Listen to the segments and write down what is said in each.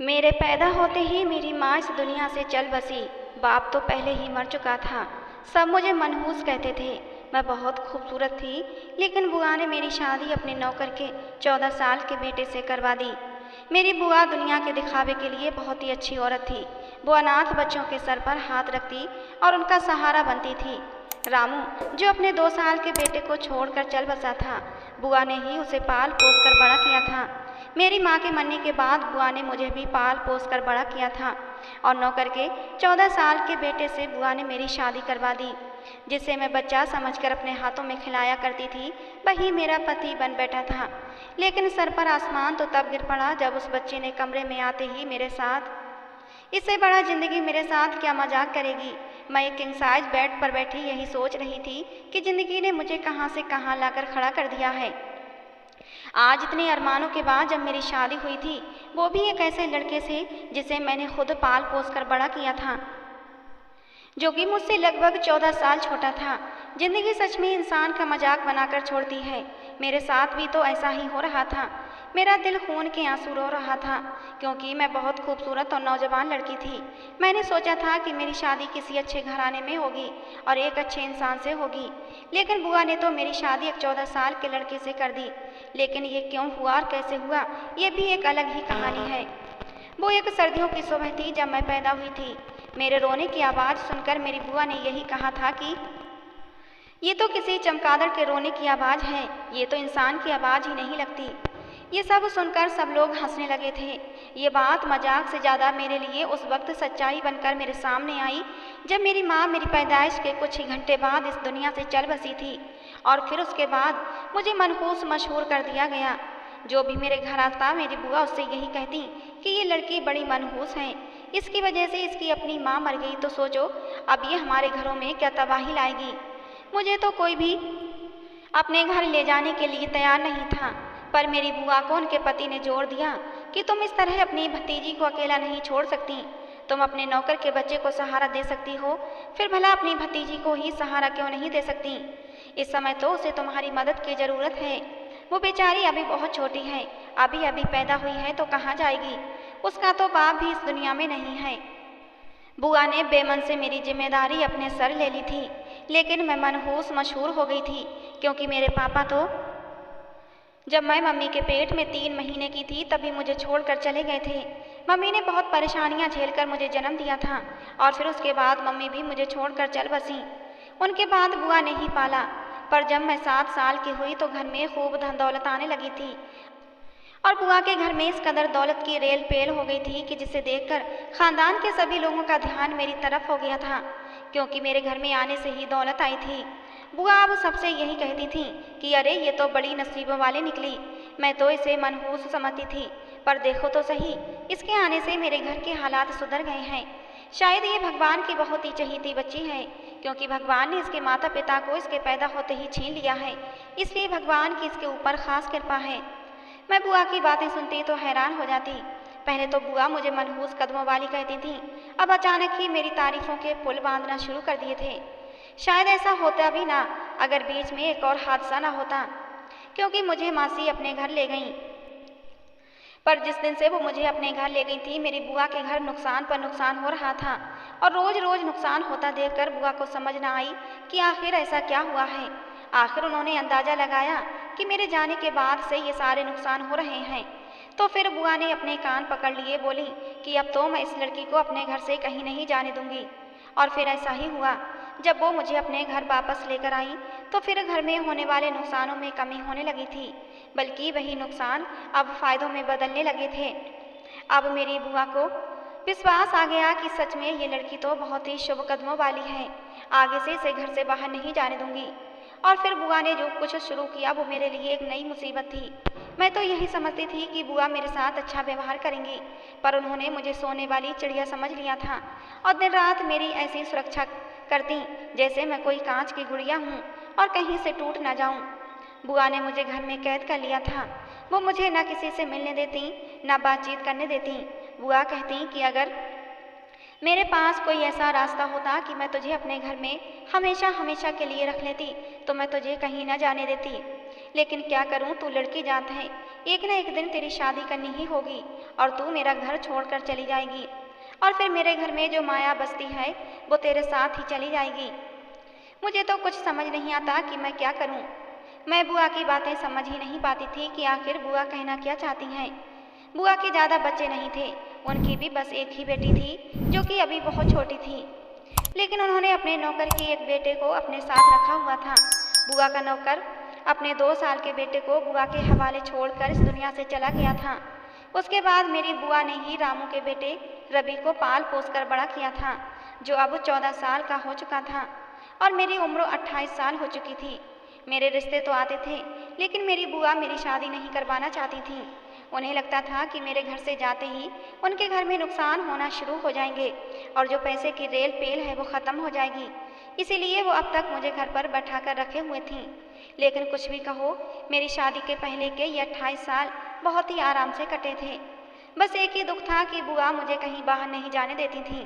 मेरे पैदा होते ही मेरी माँ इस दुनिया से चल बसी। बाप तो पहले ही मर चुका था। सब मुझे मनहूस कहते थे। मैं बहुत खूबसूरत थी, लेकिन बुआ ने मेरी शादी अपने नौकर के 14 साल के बेटे से करवा दी। मेरी बुआ दुनिया के दिखावे के लिए बहुत ही अच्छी औरत थी। वो अनाथ बच्चों के सर पर हाथ रखती और उनका सहारा बनती थी। रामू, जो अपने 2 साल के बेटे को छोड़कर चल बसा था, बुआ ने ही उसे पाल पोस कर बड़ा किया था। मेरी माँ के मरने के बाद बुआ ने मुझे भी पाल पोस कर बड़ा किया था और नौकर के 14 साल के बेटे से बुआ ने मेरी शादी करवा दी। जिसे मैं बच्चा समझकर अपने हाथों में खिलाया करती थी, वही मेरा पति बन बैठा था। लेकिन सर पर आसमान तो तब गिर पड़ा जब उस बच्चे ने कमरे में आते ही मेरे साथ, इससे बड़ा जिंदगी मेरे साथ क्या मजाक करेगी। मैं एक किंग साइज बेड पर बैठी यही सोच रही थी कि जिंदगी ने मुझे कहाँ से कहाँ लाकर खड़ा कर दिया है। आज इतने अरमानों के बाद जब मेरी शादी हुई थी, वो भी एक ऐसे लड़के से जिसे मैंने खुद पाल पोस कर बड़ा किया था, जो कि मुझसे लगभग 14 साल छोटा था। जिंदगी सच में इंसान का मजाक बनाकर छोड़ती है। मेरे साथ भी तो ऐसा ही हो रहा था। मेरा दिल खून के आंसू रो रहा था, क्योंकि मैं बहुत खूबसूरत और नौजवान लड़की थी। मैंने सोचा था कि मेरी शादी किसी अच्छे घराने में होगी और एक अच्छे इंसान से होगी, लेकिन बुआ ने तो मेरी शादी एक 14 साल के लड़के से कर दी। लेकिन ये क्यों हुआ और कैसे हुआ, ये भी एक अलग ही कहानी है। वो एक सर्दियों की सुबह थी जब मैं पैदा हुई थी। मेरे रोने की आवाज़ सुनकर मेरी बुआ ने यही कहा था कि ये तो किसी चमगादड़ के रोने की आवाज़ है, ये तो इंसान की आवाज़ ही नहीं लगती। ये सब सुनकर सब लोग हंसने लगे थे। ये बात मजाक से ज़्यादा मेरे लिए उस वक्त सच्चाई बनकर मेरे सामने आई, जब मेरी माँ मेरी पैदाइश के कुछ ही घंटे बाद इस दुनिया से चल बसी थी और फिर उसके बाद मुझे मनहूस मशहूर कर दिया गया। जो भी मेरे घर आता, मेरी बुआ उससे यही कहती कि ये लड़की बड़ी मनहूस है, इसकी वजह से इसकी अपनी माँ मर गई, तो सोचो अब ये हमारे घरों में क्या तबाही लाएगी। मुझे तो कोई भी अपने घर ले जाने के लिए तैयार नहीं था, पर मेरी बुआ को उनके पति ने जोर दिया कि तुम इस तरह अपनी भतीजी को अकेला नहीं छोड़ सकती। तुम अपने नौकर के बच्चे को सहारा दे सकती हो, फिर भला अपनी भतीजी को ही सहारा क्यों नहीं दे सकती। इस समय तो उसे तुम्हारी मदद की ज़रूरत है। वो बेचारी अभी बहुत छोटी है, अभी अभी पैदा हुई है तो कहाँ जाएगी। उसका तो बाप भी इस दुनिया में नहीं है। बुआ ने बेमन से मेरी जिम्मेदारी अपने सर ले ली थी, लेकिन मैं मनहूस मशहूर हो गई थी, क्योंकि मेरे पापा तो जब मैं मम्मी के पेट में 3 महीने की थी तभी मुझे छोड़कर चले गए थे। मम्मी ने बहुत परेशानियां झेलकर मुझे जन्म दिया था और फिर उसके बाद मम्मी भी मुझे छोड़कर चल बसी। उनके बाद बुआ ने ही पाला, पर जब मैं 7 साल की हुई तो घर में खूब धन दौलत आने लगी थी और बुआ के घर में इस कदर दौलत की रेल पेल हो गई थी कि जिसे देखकर खानदान के सभी लोगों का ध्यान मेरी तरफ हो गया था, क्योंकि मेरे घर में आने से ही दौलत आई थी। बुआ अब सबसे यही कहती थी कि अरे ये तो बड़ी नसीबों वाली निकली। मैं तो इसे मनहूस समझती थी, पर देखो तो सही, इसके आने से मेरे घर के हालात सुधर गए हैं। शायद ये भगवान की बहुत ही चहीती बच्ची है, क्योंकि भगवान ने इसके माता पिता को इसके पैदा होते ही छीन लिया है, इसलिए भगवान की इसके ऊपर खास कृपा है। मैं बुआ की बातें सुनती तो हैरान हो जाती। पहले तो बुआ मुझे मनहूस कदमों वाली कहती थी, अब अचानक ही मेरी तारीफों के पुल बांधना शुरू कर दिए थे। शायद ऐसा होता भी ना अगर बीच में एक और हादसा ना होता, क्योंकि मुझे मासी अपने घर ले गईं। पर जिस दिन से वो मुझे अपने घर ले गई थी, मेरी बुआ के घर नुकसान पर नुकसान हो रहा था और रोज रोज नुकसान होता देखकर बुआ को समझ न आई कि आखिर ऐसा क्या हुआ है। आखिर उन्होंने अंदाजा लगाया कि मेरे जाने के बाद से ये सारे नुकसान हो रहे हैं। तो फिर बुआ ने अपने कान पकड़ लिए, बोली कि अब तो मैं इस लड़की को अपने घर से कहीं नहीं जाने दूंगी। और फिर ऐसा ही हुआ। जब वो मुझे अपने घर वापस लेकर आई तो फिर घर में होने वाले नुकसानों में कमी होने लगी थी, बल्कि वही नुकसान अब फायदों में बदलने लगे थे। अब मेरी बुआ को विश्वास आ गया कि सच में ये लड़की तो बहुत ही शुभ कदमों वाली है, आगे से इसे घर से बाहर नहीं जाने दूंगी। और फिर बुआ ने जो कुछ शुरू किया वो मेरे लिए एक नई मुसीबत थी। मैं तो यही समझती थी कि बुआ मेरे साथ अच्छा व्यवहार करेंगी, पर उन्होंने मुझे सोने वाली चिड़िया समझ लिया था और दिन रात मेरी ऐसी सुरक्षा करती जैसे मैं कोई कांच की गुड़िया हूँ और कहीं से टूट ना जाऊँ। बुआ ने मुझे घर में कैद कर लिया था। वो मुझे न किसी से मिलने देती, न बातचीत करने देती। बुआ कहती कि अगर मेरे पास कोई ऐसा रास्ता होता कि मैं तुझे अपने घर में हमेशा हमेशा के लिए रख लेती तो मैं तुझे कहीं न जाने देती। लेकिन क्या करूं, तू लड़की जात है। एक न एक दिन तेरी शादी करनी ही होगी और तू मेरा घर छोड़कर चली जाएगी और फिर मेरे घर में जो माया बसती है वो तेरे साथ ही चली जाएगी। मुझे तो कुछ समझ नहीं आता कि मैं क्या करूं। मैं बुआ की बातें समझ ही नहीं पाती थी कि आखिर बुआ कहना क्या चाहती हैं। बुआ के ज़्यादा बच्चे नहीं थे, उनकी भी बस एक ही बेटी थी जो कि अभी बहुत छोटी थी, लेकिन उन्होंने अपने नौकर के एक बेटे को अपने साथ रखा हुआ था। बुआ का नौकर अपने 2 साल के बेटे को बुआ के हवाले छोड़कर इस दुनिया से चला गया था। उसके बाद मेरी बुआ ने ही रामू के बेटे रवि को पाल पोस कर बड़ा किया था, जो अब 14 साल का हो चुका था और मेरी उम्र 28 साल हो चुकी थी। मेरे रिश्ते तो आते थे, लेकिन मेरी बुआ मेरी शादी नहीं करवाना चाहती थी। उन्हें लगता था कि मेरे घर से जाते ही उनके घर में नुकसान होना शुरू हो जाएंगे और जो पैसे की रेल पेल है वो ख़त्म हो जाएगी। इसीलिए वो अब तक मुझे घर पर बैठा कर रखे हुए थीं। लेकिन कुछ भी कहो, मेरी शादी के पहले के ये 28 साल बहुत ही आराम से कटे थे। बस एक ही दुख था कि बुआ मुझे कहीं बाहर नहीं जाने देती थी।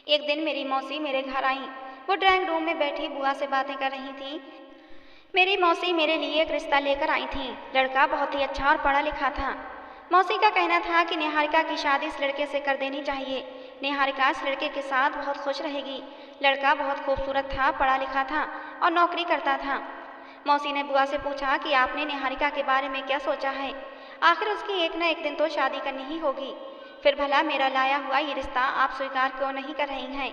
एक दिन मेरी मौसी मेरे घर आई। वो ड्राइंग रूम में बैठी बुआ से बातें कर रही थी। मेरी मौसी मेरे लिए एक रिश्ता लेकर आई थी। लड़का बहुत ही अच्छा और पढ़ा लिखा था। मौसी का कहना था कि निहारिका की शादी इस लड़के से कर देनी चाहिए। निहारिका इस लड़के के साथ बहुत खुश रहेगी। लड़का बहुत खूबसूरत था, पढ़ा लिखा था और नौकरी करता था। मौसी ने बुआ से पूछा कि आपने निहारिका के बारे में क्या सोचा है? आखिर उसकी एक न एक दिन तो शादी करनी ही होगी। फिर भला मेरा लाया हुआ ये रिश्ता आप स्वीकार क्यों नहीं कर रही हैं?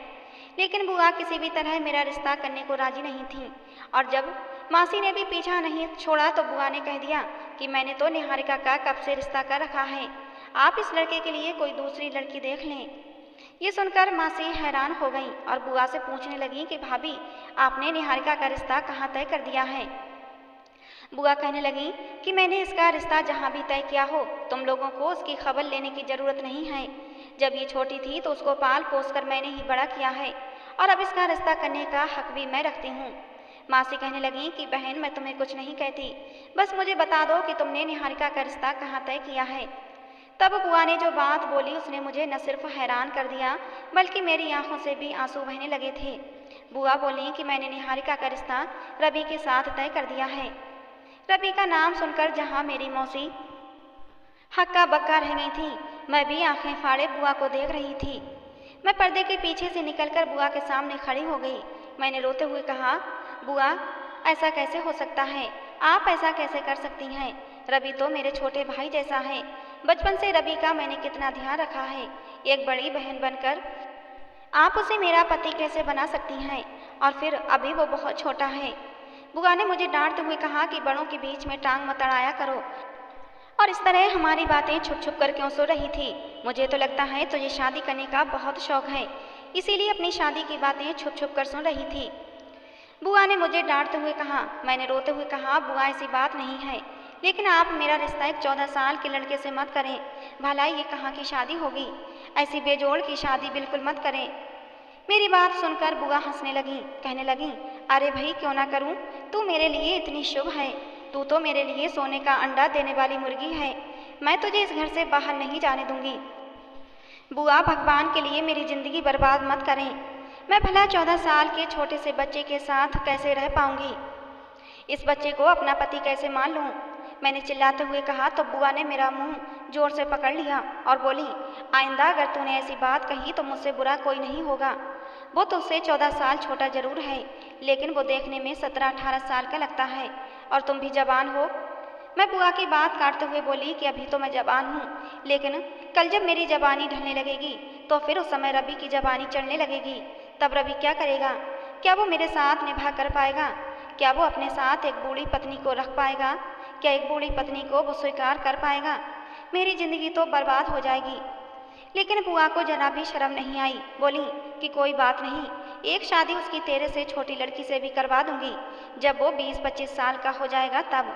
लेकिन बुआ किसी भी तरह मेरा रिश्ता करने को राजी नहीं थी और जब मासी ने भी पीछा नहीं छोड़ा तो बुआ ने कह दिया कि मैंने तो निहारिका का कब से रिश्ता कर रखा है, आप इस लड़के के लिए कोई दूसरी लड़की देख लें। ये सुनकर मासी हैरान हो गई और बुआ से पूछने लगी कि भाभी, आपने निहारिका का रिश्ता कहाँ तय कर दिया है? बुआ कहने लगी कि मैंने इसका रिश्ता जहाँ भी तय किया हो, तुम लोगों को उसकी खबर लेने की ज़रूरत नहीं है। जब ये छोटी थी तो उसको पाल पोस कर मैंने ही बड़ा किया है और अब इसका रिश्ता करने का हक भी मैं रखती हूँ। मासी कहने लगी कि बहन, मैं तुम्हें कुछ नहीं कहती, बस मुझे बता दो कि तुमने निहारिका का रिश्ता कहाँ तय किया है। तब बुआ ने जो बात बोली उसने मुझे न सिर्फ हैरान कर दिया बल्कि मेरी आंखों से भी आंसू बहने लगे थे। बुआ बोली कि मैंने निहारिका का रिश्ता रवि के साथ तय कर दिया है। रवि का नाम सुनकर जहाँ मेरी मौसी हक्का बक्का रह गई थी, मैं भी आंखें फाड़े बुआ को देख रही थी। मैं पर्दे के पीछे से निकलकर बुआ के सामने खड़ी हो गई। मैंने रोते हुए कहा, बुआ, ऐसा कैसे हो सकता है? आप ऐसा कैसे कर सकती हैं? रवि तो मेरे छोटे भाई जैसा है। बचपन से रवि का मैंने कितना ध्यान रखा है। एक बड़ी बहन बनकर आप उसे मेरा पति कैसे बना सकती हैं? और फिर अभी वो बहुत छोटा है। बुआ ने मुझे डांटते हुए कहा कि बड़ों के बीच में टांग मत अड़ाया करो और इस तरह हमारी बातें छुप छुप कर क्यों सुन रही थी? मुझे तो लगता है तुझे शादी करने का बहुत शौक है, इसीलिए अपनी शादी की बातें छुप छुप कर सुन रही थी। बुआ ने मुझे डांटते हुए कहा। मैंने रोते हुए कहा, बुआ ऐसी बात नहीं है, लेकिन आप मेरा रिश्ता एक 14 साल के लड़के से मत करें। भला ये कहाँ की शादी होगी? ऐसी बेजोड़ की शादी बिल्कुल मत करें। मेरी बात सुनकर बुआ हंसने लगी, कहने लगी, अरे भाई क्यों ना करूं, तू मेरे लिए इतनी शुभ है। तू तो मेरे लिए सोने का अंडा देने वाली मुर्गी है। मैं तुझे इस घर से बाहर नहीं जाने दूंगी। बुआ, भगवान के लिए मेरी ज़िंदगी बर्बाद मत करें। मैं भला 14 साल के छोटे से बच्चे के साथ कैसे रह पाऊंगी? इस बच्चे को अपना पति कैसे मान लूं? मैंने चिल्लाते हुए कहा तो बुआ ने मेरा मुंह जोर से पकड़ लिया और बोली, आइंदा अगर तूने ऐसी बात कही तो मुझसे बुरा कोई नहीं होगा। वो तुझसे 14 साल छोटा जरूर है, लेकिन वो देखने में 17-18 साल का लगता है और तुम भी जवान हो। मैं बुआ की बात काटते हुए बोली कि अभी तो मैं जवान हूँ, लेकिन कल जब मेरी जवानी ढलने लगेगी तो फिर उस समय रवि की जवानी चढ़ने लगेगी। तब रवि क्या करेगा? क्या वो मेरे साथ निभा कर पाएगा? क्या वो अपने साथ एक बूढ़ी पत्नी को रख पाएगा? क्या एक बूढ़ी पत्नी को वो स्वीकार कर पाएगा? मेरी जिंदगी तो बर्बाद हो जाएगी। लेकिन बुआ को जरा भी शर्म नहीं आई। बोली कि कोई बात नहीं, एक शादी उसकी तेरे से छोटी लड़की से भी करवा दूंगी, जब वो 20-25 साल का हो जाएगा तब।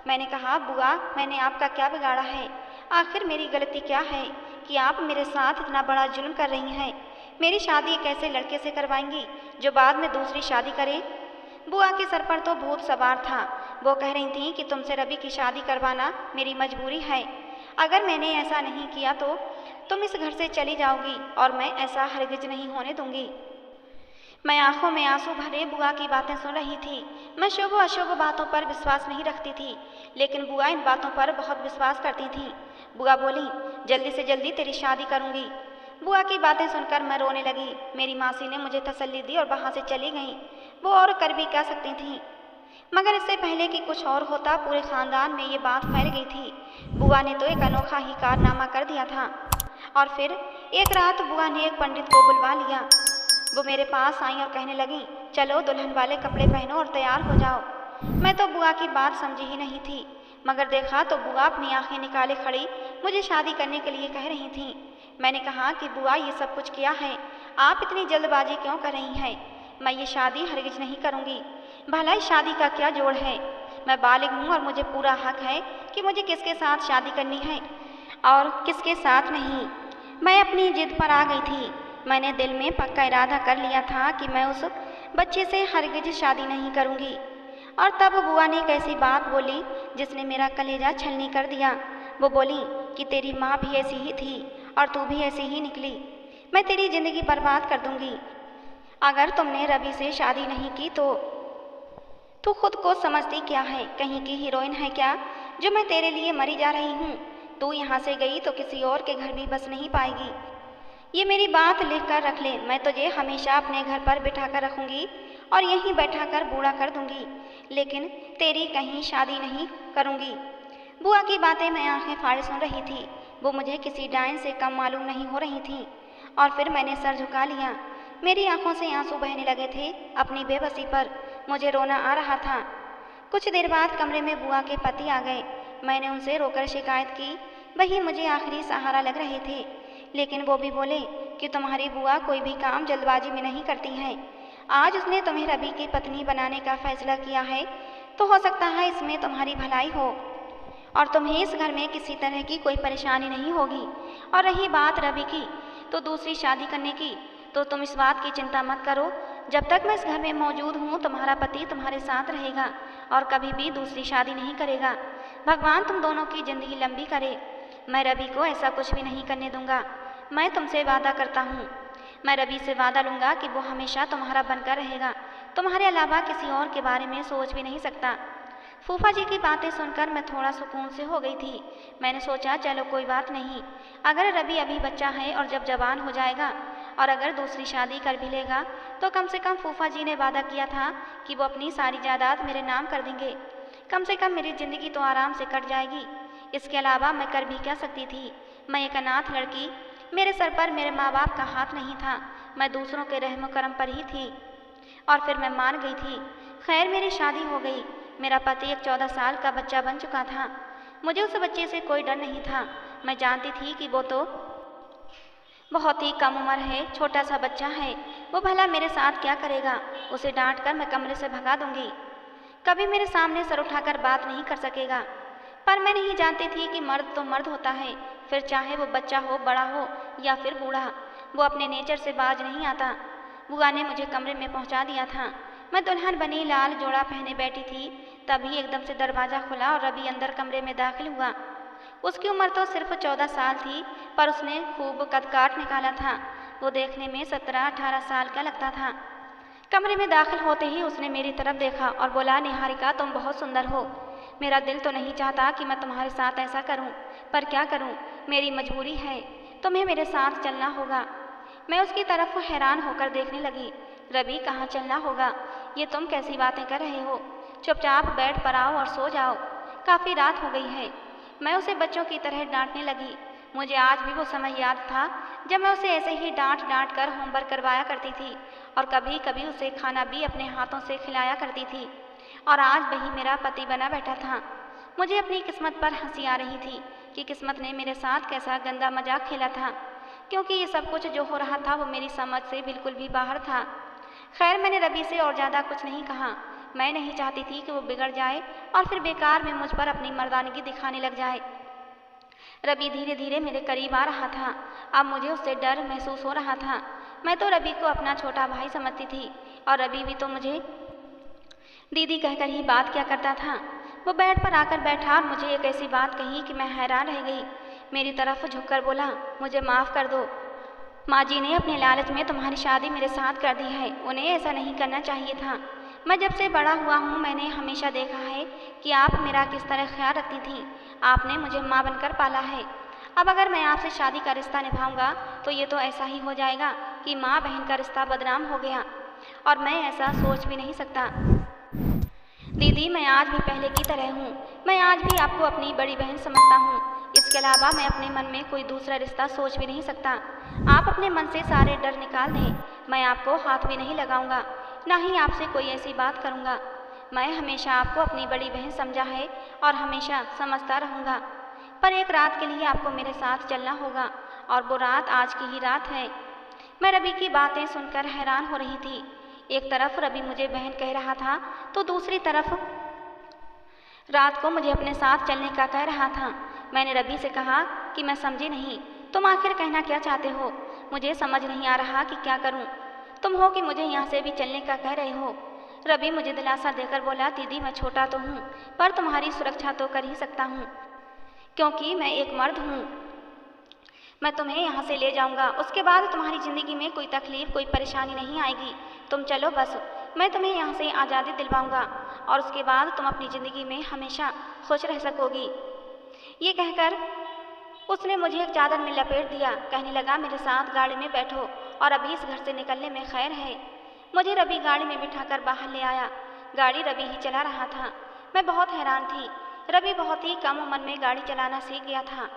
मैंने कहा, बुआ, मैंने आपका क्या बिगाड़ा है? आखिर मेरी गलती क्या है कि आप मेरे साथ इतना बड़ा जुल्म कर रही हैं? मेरी शादी एक ऐसे लड़के से करवाएंगी जो बाद में दूसरी शादी करे? बुआ के सर पर तो भूत सवार था। वो कह रही थी कि तुमसे रवि की शादी करवाना मेरी मजबूरी है। अगर मैंने ऐसा नहीं किया तो तुम इस घर से चली जाओगी और मैं ऐसा हरगिज नहीं होने दूंगी। मैं आंखों में आंसू भरे बुआ की बातें सुन रही थी। मैं शुभ अशुभ बातों पर विश्वास नहीं रखती थी, लेकिन बुआ इन बातों पर बहुत विश्वास करती थी। बुआ बोली, जल्दी से जल्दी तेरी शादी करूंगी। बुआ की बातें सुनकर मैं रोने लगी। मेरी मासी ने मुझे तसल्ली दी और वहाँ से चली गई। वो और कर भी क्या सकती थी, मगर इससे पहले कि कुछ और होता पूरे खानदान में ये बात फैल गई थी। बुआ ने तो एक अनोखा ही कारनामा कर दिया था। और फिर एक रात बुआ ने एक पंडित को बुलवा लिया। वो मेरे पास आई और कहने लगी, चलो दुल्हन वाले कपड़े पहनो और तैयार हो जाओ। मैं तो बुआ की बात समझी ही नहीं थी, मगर देखा तो बुआ अपनी आंखें निकाले खड़ी मुझे शादी करने के लिए कह रही थी। मैंने कहा कि बुआ ये सब कुछ किया है, आप इतनी जल्दबाजी क्यों कर रही हैं? मैं ये शादी हरगिज नहीं करूँगी। भला इस शादी का क्या जोड़ है? मैं बालिग हूँ और मुझे पूरा हक है कि मुझे किसके साथ शादी करनी है और किसके साथ नहीं। मैं अपनी जिद पर आ गई थी। मैंने दिल में पक्का इरादा कर लिया था कि मैं उस बच्चे से हरगिज शादी नहीं करूँगी। और तब बुआ ने एक ऐसी बात बोली जिसने मेरा कलेजा छलनी कर दिया। वो बोली कि तेरी माँ भी ऐसी ही थी और तू भी ऐसी ही निकली। मैं तेरी ज़िंदगी बर्बाद कर दूँगी अगर तुमने रवि से शादी नहीं की तो। तू खुद को समझती क्या है? कहीं की हीरोइन है क्या जो मैं तेरे लिए मरी जा रही हूँ? तू यहाँ से गई तो किसी और के घर भी बस नहीं पाएगी। ये मेरी बात लिख कर रख ले। मैं तुझे हमेशा अपने घर पर बिठा कर रखूँगी और यहीं बैठा कर बूढ़ा कर दूँगी, लेकिन तेरी कहीं शादी नहीं करूँगी। बुआ की बातें मैं आंखें फाड़े सुन रही थी। वो मुझे किसी डायन से कम मालूम नहीं हो रही थी। और फिर मैंने सर झुका लिया। मेरी आंखों से आंसू बहने लगे थे। अपनी बेबसी पर मुझे रोना आ रहा था। कुछ देर बाद कमरे में बुआ के पति आ गए। मैंने उनसे रोकर शिकायत की। वही मुझे आखिरी सहारा लग रहे थे, लेकिन वो भी बोले कि तुम्हारी बुआ कोई भी काम जल्दबाजी में नहीं करती है। आज उसने तुम्हें रवि की पत्नी बनाने का फैसला किया है तो हो सकता है इसमें तुम्हारी भलाई हो और तुम्हें इस घर में किसी तरह की कोई परेशानी नहीं होगी। और रही बात रवि की तो दूसरी शादी करने की, तो तुम इस बात की चिंता मत करो। जब तक मैं इस घर में मौजूद हूँ तुम्हारा पति तुम्हारे साथ रहेगा और कभी भी दूसरी शादी नहीं करेगा। भगवान तुम दोनों की ज़िंदगी लंबी करे। मैं रवि को ऐसा कुछ भी नहीं करने दूंगा। मैं तुमसे वादा करता हूँ। मैं रवि से वादा लूँगा कि वो हमेशा तुम्हारा बनकर रहेगा, तुम्हारे अलावा किसी और के बारे में सोच भी नहीं सकता। फूफा जी की बातें सुनकर मैं थोड़ा सुकून से हो गई थी। मैंने सोचा चलो कोई बात नहीं, अगर रवि अभी बच्चा है और जब जवान हो जाएगा और अगर दूसरी शादी कर भी लेगा तो कम से कम फूफा जी ने वादा किया था कि वो अपनी सारी जायदाद मेरे नाम कर देंगे। कम से कम मेरी ज़िंदगी तो आराम से कट जाएगी। इसके अलावा मैं कर भी क्या सकती थी? मैं एक अनाथ लड़की, मेरे सर पर मेरे माँ बाप का हाथ नहीं था। मैं दूसरों के रहम करम पर ही थी और फिर मैं मान गई थी। खैर मेरी शादी हो गई। मेरा पति एक 14 साल का बच्चा बन चुका था। मुझे उस बच्चे से कोई डर नहीं था। मैं जानती थी कि वो तो बहुत ही कम उम्र है, छोटा सा बच्चा है। वो भला मेरे साथ क्या करेगा? उसे डांट कर मैं कमरे से भगा दूंगी। कभी मेरे सामने सर उठाकर बात नहीं कर सकेगा। पर मैं नहीं जानती थी कि मर्द तो मर्द होता है, फिर चाहे वो बच्चा हो, बड़ा हो या फिर बूढ़ा, वो अपने नेचर से बाज नहीं आता। बुआ ने मुझे कमरे में पहुंचा दिया था। मैं दुल्हन बनी लाल जोड़ा पहने बैठी थी, तभी एकदम से दरवाज़ा खुला और रवि अंदर कमरे में दाखिल हुआ। उसकी उम्र तो सिर्फ 14 साल थी, पर उसने खूब कद काट निकाला था। वो देखने में 17-18 साल का लगता था। कमरे में दाखिल होते ही उसने मेरी तरफ देखा और बोला, निहारिका तुम बहुत सुंदर हो। मेरा दिल तो नहीं चाहता कि मैं तुम्हारे साथ ऐसा करूं, पर क्या करूं, मेरी मजबूरी है। तुम्हें मेरे साथ चलना होगा। मैं उसकी तरफ हैरान होकर देखने लगी। रवि, कहाँ चलना होगा? ये तुम कैसी बातें कर रहे हो? चुपचाप बेड पर आओ और सो जाओ, काफ़ी रात हो गई है। मैं उसे बच्चों की तरह डांटने लगी। मुझे आज भी वो समय याद था जब मैं उसे ऐसे ही डांट डांट कर होमवर्क करवाया करती थी और कभी कभी उसे खाना भी अपने हाथों से खिलाया करती थी। और आज वही मेरा पति बना बैठा था। मुझे अपनी किस्मत पर हंसी आ रही थी कि किस्मत ने मेरे साथ कैसा गंदा मजाक खेला था, क्योंकि ये सब कुछ जो हो रहा था वो मेरी समझ से बिल्कुल भी बाहर था। खैर मैंने रवि से और ज़्यादा कुछ नहीं कहा। मैं नहीं चाहती थी कि वो बिगड़ जाए और फिर बेकार में मुझ पर अपनी मर्दानगी दिखाने लग जाए। रवि धीरे धीरे मेरे करीब आ रहा था। अब मुझे उससे डर महसूस हो रहा था। मैं तो रवि को अपना छोटा भाई समझती थी और रवि भी तो मुझे दीदी कहकर ही बात किया करता था। वो बेड पर आकर बैठा और मुझे एक ऐसी बात कही कि मैं हैरान रह गई। मेरी तरफ झुककर बोला, मुझे माफ़ कर दो। माँ जी ने अपने लालच में तुम्हारी शादी मेरे साथ कर दी है। उन्हें ऐसा नहीं करना चाहिए था। मैं जब से बड़ा हुआ हूँ मैंने हमेशा देखा है कि आप मेरा किस तरह ख्याल रखती थी। आपने मुझे माँ बनकर पाला है। अब अगर मैं आपसे शादी का रिश्ता निभाऊंगा तो ये तो ऐसा ही हो जाएगा कि माँ बहन का रिश्ता बदनाम हो गया, और मैं ऐसा सोच भी नहीं सकता। दीदी, मैं आज भी पहले की तरह हूँ। मैं आज भी आपको अपनी बड़ी बहन समझता हूँ। इसके अलावा मैं अपने मन में कोई दूसरा रिश्ता सोच भी नहीं सकता। आप अपने मन से सारे डर निकाल दें। मैं आपको हाथ भी नहीं लगाऊंगा, ना ही आपसे कोई ऐसी बात करूंगा। मैं हमेशा आपको अपनी बड़ी बहन समझा है और हमेशा समझता रहूंगा। पर एक रात के लिए आपको मेरे साथ चलना होगा, और वो रात आज की ही रात है। मैं रवि की बातें सुनकर हैरान हो रही थी। एक तरफ रवि मुझे बहन कह रहा था तो दूसरी तरफ रात को मुझे अपने साथ चलने का कह रहा था। मैंने रवि से कहा कि मैं समझी नहीं, तुम आखिर कहना क्या चाहते हो? मुझे समझ नहीं आ रहा कि क्या करूं। तुम हो कि मुझे यहाँ से भी चलने का कह रहे हो? रवि मुझे दिलासा देकर बोला, दीदी मैं छोटा तो हूँ पर तुम्हारी सुरक्षा तो कर ही सकता हूँ, क्योंकि मैं एक मर्द हूँ। मैं तुम्हें यहाँ से ले जाऊँगा, उसके बाद तुम्हारी ज़िंदगी में कोई तकलीफ कोई परेशानी नहीं आएगी। तुम चलो बस, मैं तुम्हें यहाँ से आज़ादी दिलवाऊँगा और उसके बाद तुम अपनी ज़िंदगी में हमेशा खुश रह सकोगी। ये कहकर उसने मुझे एक चादर में लपेट दिया। कहने लगा, मेरे साथ गाड़ी में बैठो और अभी इस घर से निकलने में खैर है। मुझे रवि गाड़ी में बिठाकर बाहर ले आया। गाड़ी रवि ही चला रहा था। मैं बहुत हैरान थी। रवि बहुत ही कम उम्र में गाड़ी चलाना सीख गया था।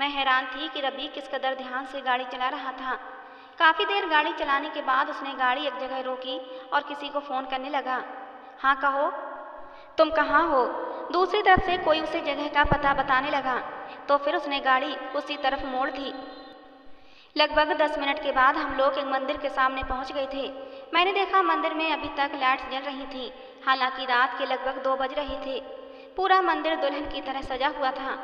मैं हैरान थी कि रवि किस कदर ध्यान से गाड़ी चला रहा था। काफ़ी देर गाड़ी चलाने के बाद उसने गाड़ी एक जगह रोकी और किसी को फ़ोन करने लगा। हाँ कहो, तुम कहाँ हो? दूसरी तरफ से कोई उसे जगह का पता बताने लगा, तो फिर उसने गाड़ी उसी तरफ मोड़ दी। लगभग 10 मिनट के बाद हम लोग एक मंदिर के सामने पहुंच गए थे। मैंने देखा मंदिर में अभी तक लाइट्स जल रही थी, हालांकि रात के लगभग 2 बज रहे थे। पूरा मंदिर दुल्हन की तरह सजा हुआ था।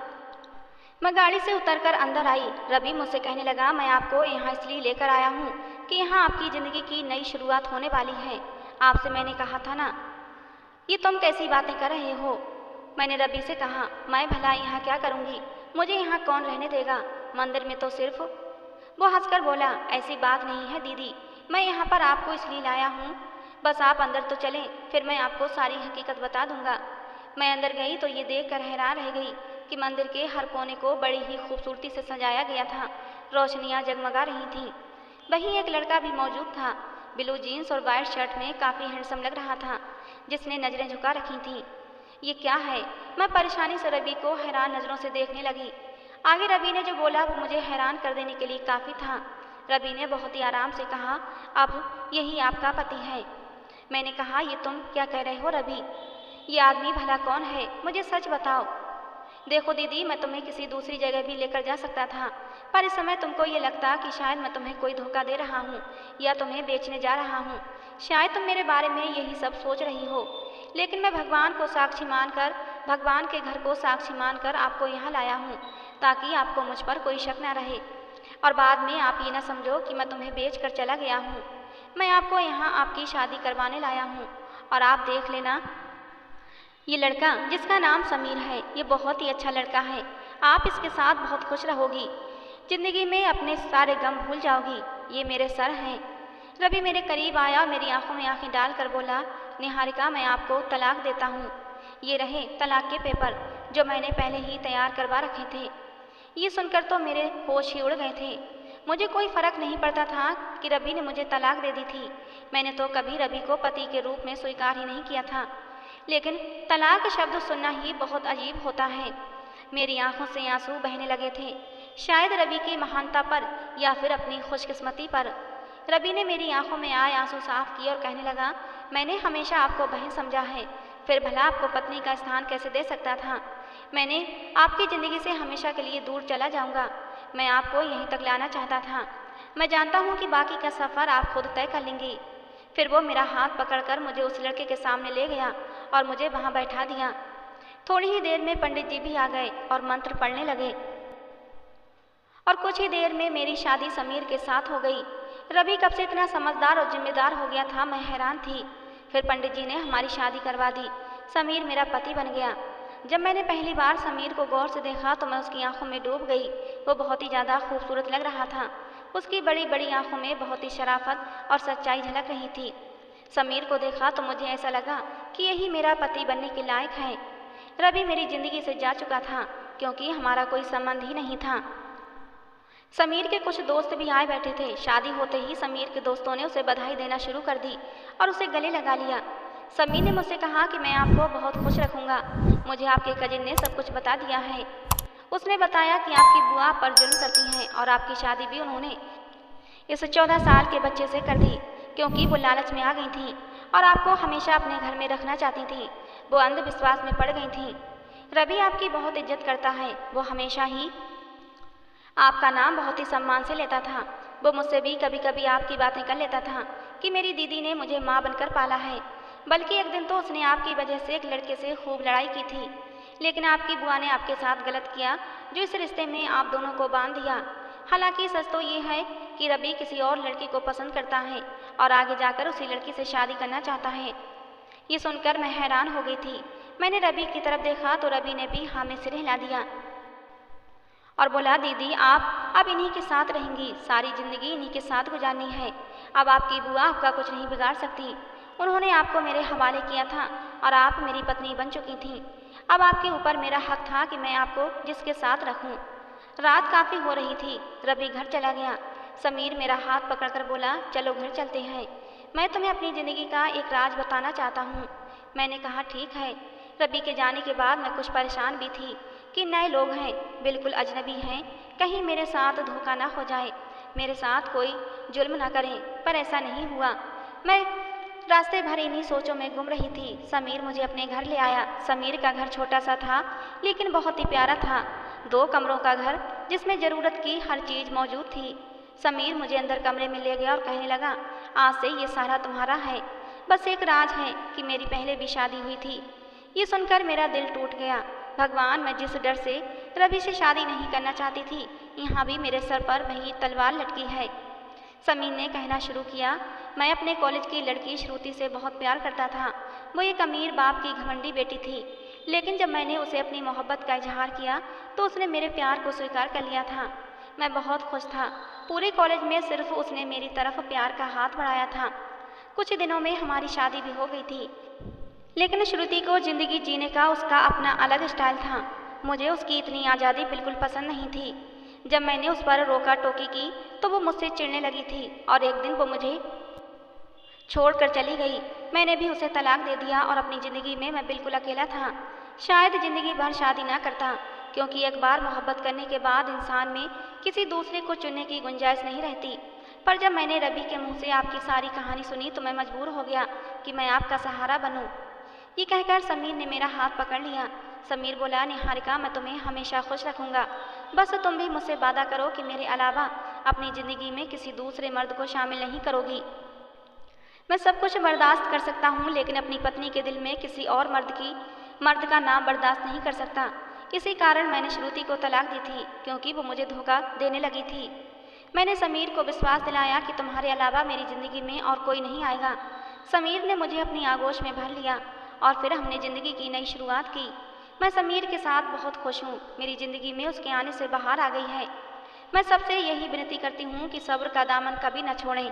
मैं गाड़ी से उतरकर अंदर आई। रवि मुझसे कहने लगा, मैं आपको यहाँ इसलिए लेकर आया हूँ कि यहाँ आपकी ज़िंदगी की नई शुरुआत होने वाली है। आपसे मैंने कहा था ना। ये तुम कैसी बातें कर रहे हो? मैंने रवि से कहा, मैं भला यहाँ क्या करूँगी? मुझे यहाँ कौन रहने देगा? मंदिर में तो सिर्फ। वो हंसकर बोला, ऐसी बात नहीं है दीदी, मैं यहाँ पर आपको इसलिए लाया हूँ, बस आप अंदर तो चलें, फिर मैं आपको सारी हकीकत बता दूंगा। मैं अंदर गई तो ये देखकर हैरान रह गई कि मंदिर के हर कोने को बड़ी ही खूबसूरती से सजाया गया था। रोशनियाँ जगमगा रही थीं। वहीं एक लड़का भी मौजूद था। ब्लू जीन्स और वाइट शर्ट में काफ़ी हैंडसम लग रहा था, जिसने नज़रें झुका रखी थीं। ये क्या है? मैं परेशानी से रवि को हैरान नज़रों से देखने लगी। आगे रवि ने जो बोला वो मुझे हैरान कर देने के लिए काफ़ी था। रवि ने बहुत ही आराम से कहा, अब यही आपका पति है। मैंने कहा, ये तुम क्या कह रहे हो रवि? ये आदमी भला कौन है? मुझे सच बताओ। देखो दीदी, मैं तुम्हें किसी दूसरी जगह भी लेकर जा सकता था, पर इस समय तुमको ये लगता कि शायद मैं तुम्हें कोई धोखा दे रहा हूँ या तुम्हें बेचने जा रहा हूँ। शायद तुम मेरे बारे में यही सब सोच रही हो, लेकिन मैं भगवान को साक्षी मानकर, भगवान के घर को साक्षी मानकर आपको यहाँ लाया हूँ, ताकि आपको मुझ पर कोई शक न रहे और बाद में आप ये न समझो कि मैं तुम्हें बेच कर चला गया हूँ। मैं आपको यहाँ आपकी शादी करवाने लाया हूँ, और आप देख लेना, ये लड़का जिसका नाम समीर है, ये बहुत ही अच्छा लड़का है। आप इसके साथ बहुत खुश रहोगी, ज़िंदगी में अपने सारे गम भूल जाओगी। ये मेरे सर हैं। रवि मेरे करीब आया और मेरी आंखों में आंखें डालकर बोला, निहारिका, मैं आपको तलाक देता हूँ। ये रहे तलाक के पेपर जो मैंने पहले ही तैयार करवा रखे थे। ये सुनकर तो मेरे होश ही उड़ गए थे। मुझे कोई फ़र्क नहीं पड़ता था कि रवि ने मुझे तलाक दे दी थी। मैंने तो कभी रवि को पति के रूप में स्वीकार ही नहीं किया था, लेकिन तलाक शब्द सुनना ही बहुत अजीब होता है। मेरी आंखों से आंसू बहने लगे थे, शायद रवि की महानता पर या फिर अपनी खुशकिस्मती पर। रवि ने मेरी आंखों में आए आंसू साफ किए और कहने लगा, मैंने हमेशा आपको बहन समझा है, फिर भला आपको पत्नी का स्थान कैसे दे सकता था? मैंने आपकी ज़िंदगी से हमेशा के लिए दूर चला जाऊंगा। मैं आपको यहीं तक लाना चाहता था। मैं जानता हूँ कि बाकी का सफ़र आप खुद तय कर लेंगी। फिर वो मेरा हाथ पकड़कर मुझे उस लड़के के सामने ले गया और मुझे वहाँ बैठा दिया। थोड़ी ही देर में पंडित जी भी आ गए और मंत्र पढ़ने लगे, और कुछ ही देर में मेरी शादी समीर के साथ हो गई। रवि कब से इतना समझदार और जिम्मेदार हो गया था, मैं हैरान थी। फिर पंडित जी ने हमारी शादी करवा दी। समीर मेरा पति बन गया। जब मैंने पहली बार समीर को गौर से देखा तो मैं उसकी आंखों में डूब गई। वो बहुत ही ज़्यादा खूबसूरत लग रहा था। उसकी बड़ी बड़ी आंखों में बहुत ही शराफत और सच्चाई झलक रही थी। समीर को देखा तो मुझे ऐसा लगा कि यही मेरा पति बनने के लायक है। रवि मेरी जिंदगी से जा चुका था क्योंकि हमारा कोई संबंध ही नहीं था। समीर के कुछ दोस्त भी आए बैठे थे। शादी होते ही समीर के दोस्तों ने उसे बधाई देना शुरू कर दी और उसे गले लगा लिया। समीर ने मुझसे कहा कि मैं आपको बहुत खुश रखूंगा। मुझे आपके कजिन ने सब कुछ बता दिया है। उसने बताया कि आपकी बुआ आप पर जुल्म करती हैं और आपकी शादी भी उन्होंने इस 14 साल के बच्चे से कर दी क्योंकि वो लालच में आ गई थी और आपको हमेशा अपने घर में रखना चाहती थी। वो अंधविश्वास में पड़ गई थी। रवि आपकी बहुत इज्जत करता है। वो हमेशा ही आपका नाम बहुत ही सम्मान से लेता था। वो मुझसे भी कभी कभी आपकी बातें कर लेता था कि मेरी दीदी ने मुझे माँ बनकर पाला है। बल्कि एक दिन तो उसने आपकी वजह से एक लड़के से खूब लड़ाई की थी, लेकिन आपकी बुआ ने आपके साथ गलत किया जो इस रिश्ते में आप दोनों को बांध दिया। हालांकि सच तो ये है कि रवि किसी और लड़की को पसंद करता है और आगे जाकर उसी लड़की से शादी करना चाहता है। ये सुनकर मैं हैरान हो गई थी। मैंने रवि की तरफ देखा तो रवि ने भी हाँ में सिर हिला दिया और बोला, दीदी आप अब इन्हीं के साथ रहेंगी, सारी जिंदगी इन्हीं के साथ गुजारनी है। अब आपकी बुआ आपका कुछ नहीं बिगाड़ सकती। उन्होंने आपको मेरे हवाले किया था और आप मेरी पत्नी बन चुकी थीं। अब आपके ऊपर मेरा हक था कि मैं आपको जिसके साथ रखूं। रात काफ़ी हो रही थी। रवि घर चला गया। समीर मेरा हाथ पकड़कर बोला, चलो घर चलते हैं, मैं तुम्हें अपनी ज़िंदगी का एक राज बताना चाहता हूँ। मैंने कहा ठीक है। रवि के जाने के बाद मैं कुछ परेशान भी थी कि नए लोग हैं, बिल्कुल अजनबी हैं, कहीं मेरे साथ धोखा ना हो जाए, मेरे साथ कोई जुल्म ना करें। पर ऐसा नहीं हुआ। मैं रास्ते भर इन्हीं सोचों में गुम रही थी। समीर मुझे अपने घर ले आया। समीर का घर छोटा सा था लेकिन बहुत ही प्यारा था। 2 कमरों का घर जिसमें ज़रूरत की हर चीज़ मौजूद थी। समीर मुझे अंदर कमरे में ले गया और कहने लगा, आज से ये सारा तुम्हारा है। बस एक राज है कि मेरी पहले भी शादी हुई थी। ये सुनकर मेरा दिल टूट गया। भगवान, मैं जिस डर से रवि से शादी नहीं करना चाहती थी, यहाँ भी मेरे सर पर वही तलवार लटकी है। समीर ने कहना शुरू किया, मैं अपने कॉलेज की लड़की श्रुति से बहुत प्यार करता था। वो एक अमीर बाप की घमंडी बेटी थी, लेकिन जब मैंने उसे अपनी मोहब्बत का इजहार किया तो उसने मेरे प्यार को स्वीकार कर लिया था। मैं बहुत खुश था। पूरे कॉलेज में सिर्फ उसने मेरी तरफ प्यार का हाथ बढ़ाया था। कुछ दिनों में हमारी शादी भी हो गई थी, लेकिन श्रुति को ज़िंदगी जीने का उसका अपना अलग स्टाइल था। मुझे उसकी इतनी आज़ादी बिल्कुल पसंद नहीं थी। जब मैंने उस पर रोका टोकी की तो वो मुझसे चिढ़ने लगी थी और एक दिन वो मुझे छोड़कर चली गई। मैंने भी उसे तलाक दे दिया और अपनी ज़िंदगी में मैं बिल्कुल अकेला था। शायद ज़िंदगी भर शादी ना करता, क्योंकि एक बार मोहब्बत करने के बाद इंसान में किसी दूसरे को चुनने की गुंजाइश नहीं रहती। पर जब मैंने रवि के मुंह से आपकी सारी कहानी सुनी तो मैं मजबूर हो गया कि मैं आपका सहारा बनूं। ये कहकर समीर ने मेरा हाथ पकड़ लिया। समीर बोला, निहारिका, मैं तुम्हें हमेशा खुश रखूंगा। बस तुम भी मुझसे वादा करो कि मेरे अलावा अपनी ज़िंदगी में किसी दूसरे मर्द को शामिल नहीं करोगी। मैं सब कुछ बर्दाश्त कर सकता हूँ, लेकिन अपनी पत्नी के दिल में किसी और मर्द का नाम बर्दाश्त नहीं कर सकता। इसी कारण मैंने श्रुति को तलाक दी थी, क्योंकि वो मुझे धोखा देने लगी थी। मैंने समीर को विश्वास दिलाया कि तुम्हारे अलावा मेरी ज़िंदगी में और कोई नहीं आएगा। समीर ने मुझे अपनी आगोश में भर लिया और फिर हमने ज़िंदगी की नई शुरुआत की। मैं समीर के साथ बहुत खुश हूँ। मेरी ज़िंदगी में उसके आने से बाहर आ गई है। मैं सबसे यही विनती करती हूँ कि सब्र का दामन कभी न छोड़ें।